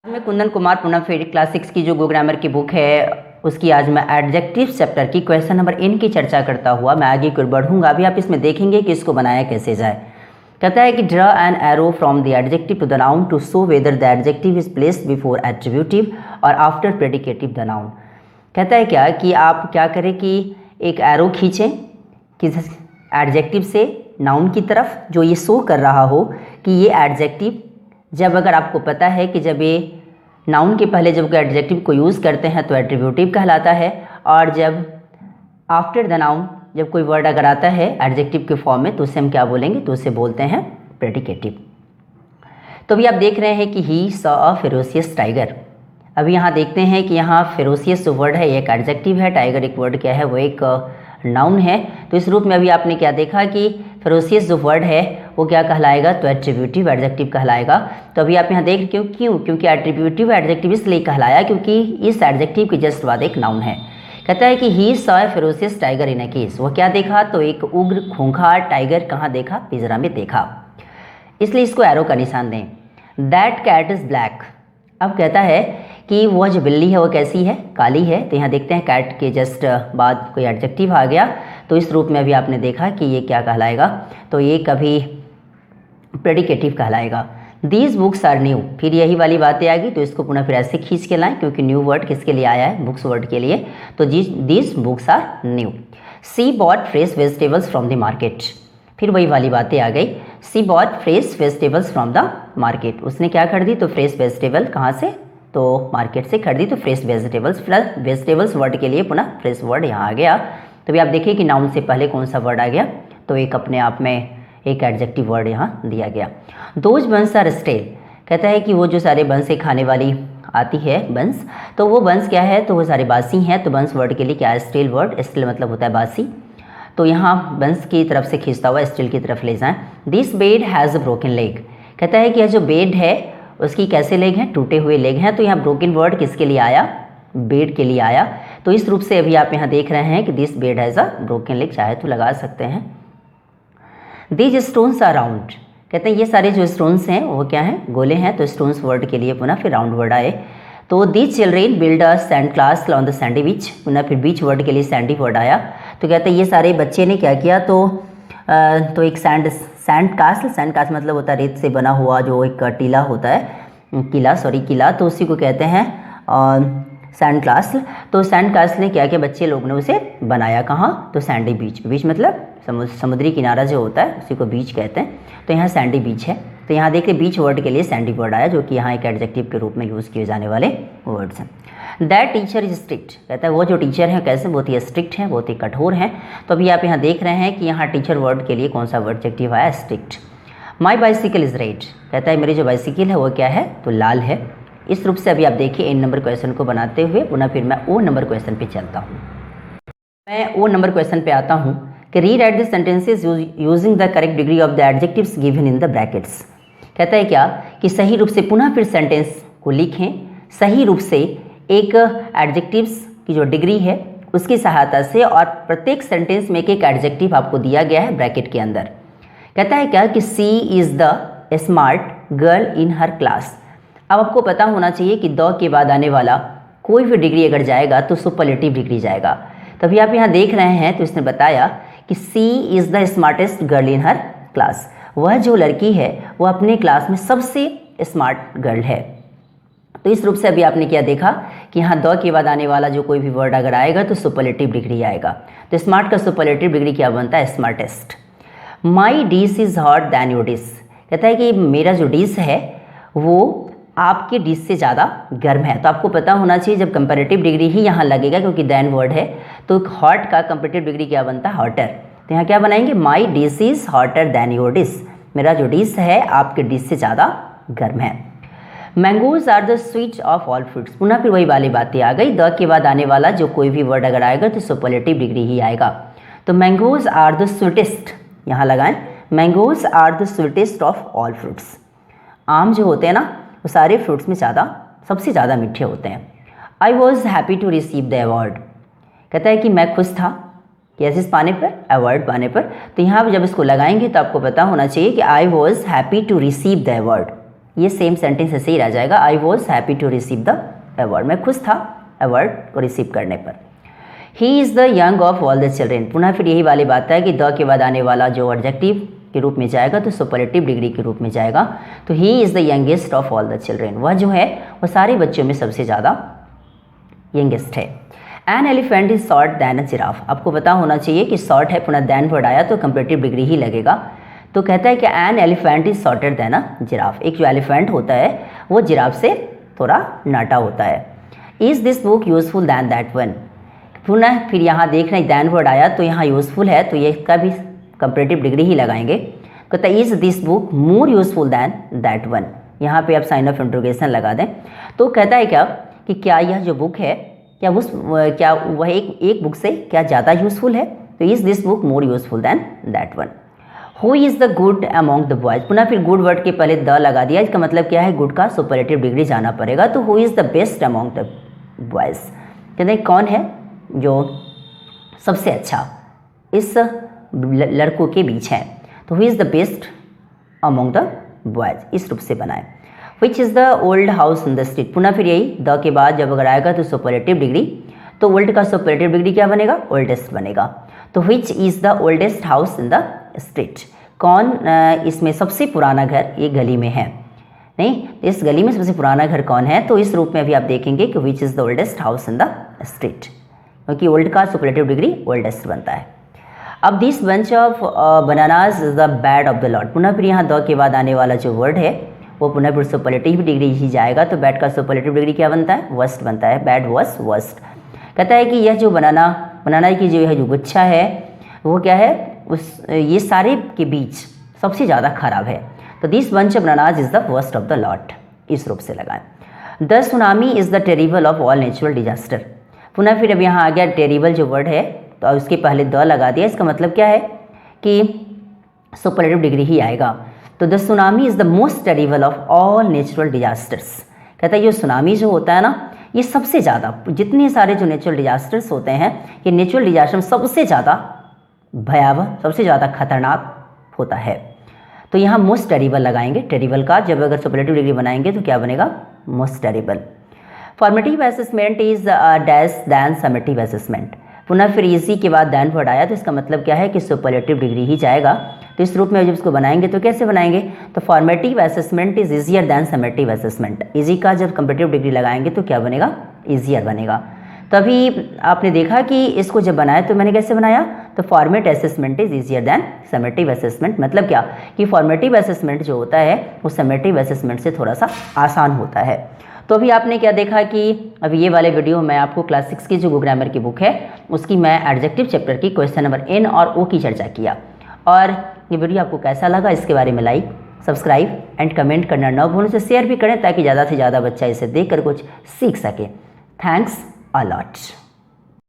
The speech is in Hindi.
मैं कुंदन कुमार पूनम फिर क्लास 6 की जो गो ग्रामर की बुक है उसकी आज मैं एडजेक्टिव चैप्टर की क्वेश्चन नंबर n की चर्चा करता हुआ मैं आगे की ओर बढ़ूंगा। अभी आप इसमें देखेंगे कि इसको बनाया कैसे जाए। कहता है कि draw an arrow from the adjective to the noun to show whether the adjective is placed before attributive और आफ्टर प्रेडिकेटिव द नाउन। कहता है क्या कि आप क्या करें कि एक एरो खींचें किस एडजेक्टिव से नाउन की तरफ जो ये शो कर रहा हो कि ये एडजेक्टिव, जब अगर आपको पता है कि जब ये नाउन के पहले जब कोई एडजेक्टिव को यूज़ करते हैं तो एट्रीब्यूटिव कहलाता है, और जब आफ्टर द नाउन जब कोई वर्ड अगर आता है एडजेक्टिव के फॉर्म में तो उसे हम क्या बोलेंगे, तो उसे बोलते हैं प्रेडिकेटिव। तो अभी आप देख रहे हैं कि he saw a ferocious tiger. अभी यहाँ देखते हैं कि यहाँ फेरोसियस जो वर्ड है एक एडजेक्टिव है, टाइगर एक वर्ड क्या है, वो एक नाउन है। तो इस रूप में अभी आपने क्या देखा कि फेरोसियस जो वर्ड है वो क्या कहलाएगा, तो एट्रीब्यूटिव एडजेक्टिव कहलाएगा। तो अभी आप यहाँ देख रहे हो क्यों, क्योंकि एट्रीब्यूटिव एडजेक्टिव इसलिए कहलाया क्योंकि इस एडजेक्टिव के जस्ट बाद एक नाउन है। कहता है कि he saw a ferocious tiger in a cage, वो क्या देखा, तो एक उग्र खूंखार टाइगर कहाँ देखा, पिंजरा में देखा, इसलिए इसको एरो का निशान दें। That cat is black. अब कहता है कि वह जो बिल्ली है वो कैसी है, काली है। तो यहाँ देखते हैं कैट के जस्ट बाद कोई एडजेक्टिव आ गया, तो इस रूप में अभी आपने देखा कि ये क्या कहलाएगा, तो ये कभी प्रेडिकेटिव कहलाएगा। दीज बुक्स आर न्यू, फिर यही वाली बातें आ गई, तो इसको पुनः फिर ऐसे खींच के लाएं क्योंकि न्यू वर्ड किसके लिए आया है, बुक्स वर्ड के लिए। तो these books are new. She bought fresh vegetables from the market, फिर वही वाली बातें आ गई। She bought fresh vegetables from the market, उसने क्या खरीदी, तो फ्रेश वेजिटेबल कहाँ से, तो मार्केट से खरीदी। तो fresh vegetables plus vegetables word के लिए पुनः फ्रेश वर्ड यहाँ आ गया। तो अभी आप देखिए कि नाउन से पहले कौन सा वर्ड आ गया, तो एक अपने आप में एक एडजेक्टिव वर्ड यहाँ दिया गया। Those buns are stale. कहता है कि वो जो सारे बंस से खाने वाली आती है बंस, तो वो बंस क्या है, तो वो सारे बासी हैं। तो बंस वर्ड के लिए क्या है, स्टेल वर्ड, स्टेल मतलब होता है बासी। तो यहाँ बंस की तरफ से खींचता हुआ स्टील की तरफ ले जाएं। This bed has a broken leg. कहता है कि यह जो बेड है उसकी कैसे लेग हैं, टूटे हुए लेग हैं। तो यहाँ ब्रोकन वर्ड किसके लिए आया, बेड के लिए आया। तो इस रूप से अभी आप यहाँ देख रहे हैं कि this bed has a broken leg, चाहे तो लगा सकते हैं। These stones are round. कहते हैं ये सारे जो स्टोन्स हैं वो क्या हैं, गोले हैं। तो स्टोन्स वर्ड के लिए पुनः फिर राउंड वर्ड आए। तो these children build a sand क्लास ऑन द सैंडी बीच, पुनः फिर बीच वर्ड के लिए सैंडी वर्ड आया। तो कहते हैं ये सारे बच्चे ने क्या किया, तो एक सैंड कास्ट मतलब होता है रेत से बना हुआ जो एक टीला होता है, किला, तो उसी को कहते हैं सैंड कास्टल। तो सैंड कास्टल ने क्या किया, बच्चे लोग ने उसे बनाया कहाँ, तो सैंडी बीच मतलब समुद्री किनारा जो होता है उसी को बीच कहते हैं। तो यहाँ सैंडी बीच है। तो यहाँ देखिए बीच वर्ड के लिए सैंडी वर्ड आया, जो कि यहाँ एक एडजेक्टिव के रूप में यूज़ किए जाने वाले वर्ड्स हैं। That teacher is strict. कहता है वो जो टीचर है कैसे, बहुत ही स्ट्रिक्ट हैं, बहुत ही कठोर हैं। तो अभी आप यहाँ देख रहे हैं कि यहाँ टीचर वर्ड के लिए कौन सा वर्ड एडजेक्टिव आया, strict. My bicycle is red. कहता है मेरी जो बाइसिकल है वो क्या है, तो लाल है। इस रूप से अभी आप देखिए इन नंबर क्वेश्चन को बनाते हुए पुनः फिर मैं ओ नंबर क्वेश्चन पे चलता हूँ। मैं ओ नंबर क्वेश्चन पे आता हूँ कि read at the sentences using the correct degree of the adjectives given in the brackets. कहता है क्या कि सही रूप से पुनः फिर सेंटेंस को लिखें, सही रूप से एक एडजेक्टिव्स की जो डिग्री है उसकी सहायता से, और प्रत्येक सेंटेंस में एक एडजेक्टिव आपको दिया गया है ब्रैकेट के अंदर। कहता है क्या कि she is the smart girl in her class. अब आपको पता होना चाहिए कि द के बाद आने वाला कोई भी डिग्री अगर जाएगा तो सुपरलेटिव डिग्री जाएगा। तभी आप यहाँ देख रहे हैं तो इसने बताया कि she is the smartest girl in her class. वह जो लड़की है वो अपने क्लास में सबसे स्मार्ट गर्ल है। तो इस रूप से अभी आपने क्या देखा कि यहाँ द के बाद आने वाला जो कोई भी वर्ड अगर आएगा तो सुपरलेटिव डिग्री आएगा। तो स्मार्ट का सुपरलेटिव डिग्री क्या बनता है, smartest. My dish is hot then your dish. कहता है कि मेरा जो डिश है वो आपके डिश से ज़्यादा गर्म है। तो आपको पता होना चाहिए जब कंपैरेटिव डिग्री ही यहाँ लगेगा क्योंकि दैन वर्ड है, तो हॉट का कंपैरेटिव डिग्री क्या बनता है, हॉटर। तो यहाँ क्या बनाएंगे, my dish is hotter than your dish. मेरा जो डिश है आपके डिश से ज़्यादा गर्म है। Mangoes are the sweet of all fruits. पुनः फिर वही वाली बातें आ गई, द के बाद आने वाला जो कोई भी वर्ड अगर आएगा तो सुपरलेटिव डिग्री ही आएगा। तो मैंगोज आर द स्वीटेस्ट, यहाँ लगाएं, mangoes are the sweetest of all fruits. आम जो होते हैं ना वो सारे फ्रूट्स में सबसे ज़्यादा मीठे होते हैं। I was happy to receive the award. कहता है कि मैं खुश था कैसे पाने पर, अवार्ड पाने पर। तो यहाँ जब इसको लगाएंगे तो आपको पता होना चाहिए कि I was happy to receive the award. ये सेम सेंटेंस ऐसे ही रह जाएगा, I was happy to receive the award, मैं खुश था अवार्ड को रिसीव करने पर। He is the young of all the children, पुनः फिर यही वाली बात है कि द के बाद आने वाला जो एडजेक्टिव के रूप में जाएगा तो सुपरलेटिव डिग्री के रूप में जाएगा। तो ही is the youngest of all the children, वह जो है वो सारे बच्चों में सबसे ज़्यादा यंगेस्ट है। An elephant is short then a giraffe, आपको पता होना चाहिए कि शॉर्ट है पुनः दैन वर्ड आया तो कंपेरेटिव डिग्री ही लगेगा। तो कहता है कि an elephant is shorter then a giraffe, एक जो एलिफेंट होता है वो जिराफ से थोड़ा नाटा होता है। Is this book useful than that one, पुनः फिर यहाँ देख रहे हैं दैन वर्ड आया तो यहाँ यूजफुल है तो ये इसका भी कंपेरेटिव डिग्री ही लगाएंगे। कहता है is this book more useful than that one, यहाँ पे आप साइन ऑफ इंट्रोगेशन लगा दें। तो कहता है क्या कि क्या यह जो बुक है क्या वह एक बुक से क्या ज़्यादा यूजफुल है, तो is this book more useful than that one. Who is the good among the boys, पुनः फिर गुड वर्ड के पहले द लगा दिया, इसका मतलब क्या है गुड का सुपरलेटिव डिग्री जाना पड़ेगा। तो who is the best among the boys, कहते हैं कौन है जो सबसे अच्छा इस लड़कों के बीच है, तो who is the best among the boys, इस रूप से बनाए। Which is the old house in the street, पुनः फिर यही द के बाद जब अगर आएगा तो सुपरलेटिव डिग्री, तो ओल्ड का सुपरलेटिव डिग्री क्या बनेगा, ओल्डेस्ट बनेगा। तो which is the oldest house in the street, कौन इसमें सबसे पुराना घर ये गली में है, नहीं इस गली में सबसे पुराना घर कौन है, तो इस रूप में भी आप देखेंगे कि which is the oldest house in the street, क्योंकि ओल्ड का सुपरलेटिव डिग्री ओल्डेस्ट बनता है। अब this bunch of bananas is the bad of the lot, पुनः फिर यहाँ द के बाद आने वाला जो वर्ड है वो पुनः फिर सुपरलेटिव डिग्री ही जाएगा। तो बैड का सुपरलेटिव डिग्री क्या बनता है, वर्स्ट बनता है, बैड वॉज वर्स्ट। कहता है कि यह जो बनाना की जो है जो गुच्छा है वो क्या है, ये सारे के बीच सबसे ज़्यादा खराब है। तो this bunch of bananas is the worst of the lot, इस रूप से लगाएं। The tsunami is the terrible of all natural disaster, पुनः फिर अब यहाँ आ गया टेरिबल जो वर्ड है तो उसके पहले द लगा दिया, इसका मतलब क्या है कि सुपरलेटिव डिग्री ही आएगा। तो the tsunami is the most terrible of all natural disasters, कहता है ये सुनामी जो होता है ना ये सबसे ज़्यादा, जितने सारे जो नेचुरल डिजास्टर्स होते हैं ये नेचुरल डिजास्टर सबसे ज़्यादा भयावह, सबसे ज़्यादा खतरनाक होता है। तो यहाँ मोस्ट टेरिबल लगाएंगे, टेरिबल का जब अगर सुपरलेटिव डिग्री बनाएंगे तो क्या बनेगा, most terrible. Formative assessment is dash than summative assessment, पुनः फिर इजी के बाद दैन वर्ड आया तो इसका मतलब क्या है कि सुपरलेटिव डिग्री ही जाएगा। तो इस रूप में जब इसको बनाएंगे तो कैसे बनाएंगे, तो formative assessment is easier than summative assessment, easy का जब कंपेरेटिव डिग्री लगाएंगे तो क्या बनेगा, ईजियर बनेगा। तभी आपने देखा कि इसको जब बनाया तो मैंने कैसे बनाया, तो format assessment is easier than summative assessment, मतलब क्या कि फॉर्मेटिव असेसमेंट जो होता है वो समेटिव असेसमेंट से थोड़ा सा आसान होता है। तो अभी आपने क्या देखा कि अभी ये वाले वीडियो में आपको क्लास 6 की जो ग्रामर की बुक है उसकी मैं एडजेक्टिव चैप्टर की क्वेश्चन नंबर एन और ओ की चर्चा किया। और ये वीडियो आपको कैसा लगा इसके बारे में लाइक, सब्सक्राइब एंड कमेंट करना न भूलें, से शेयर भी करें ताकि ज़्यादा से ज़्यादा बच्चा इसे देखकर कुछ सीख सके। Thanks a lot.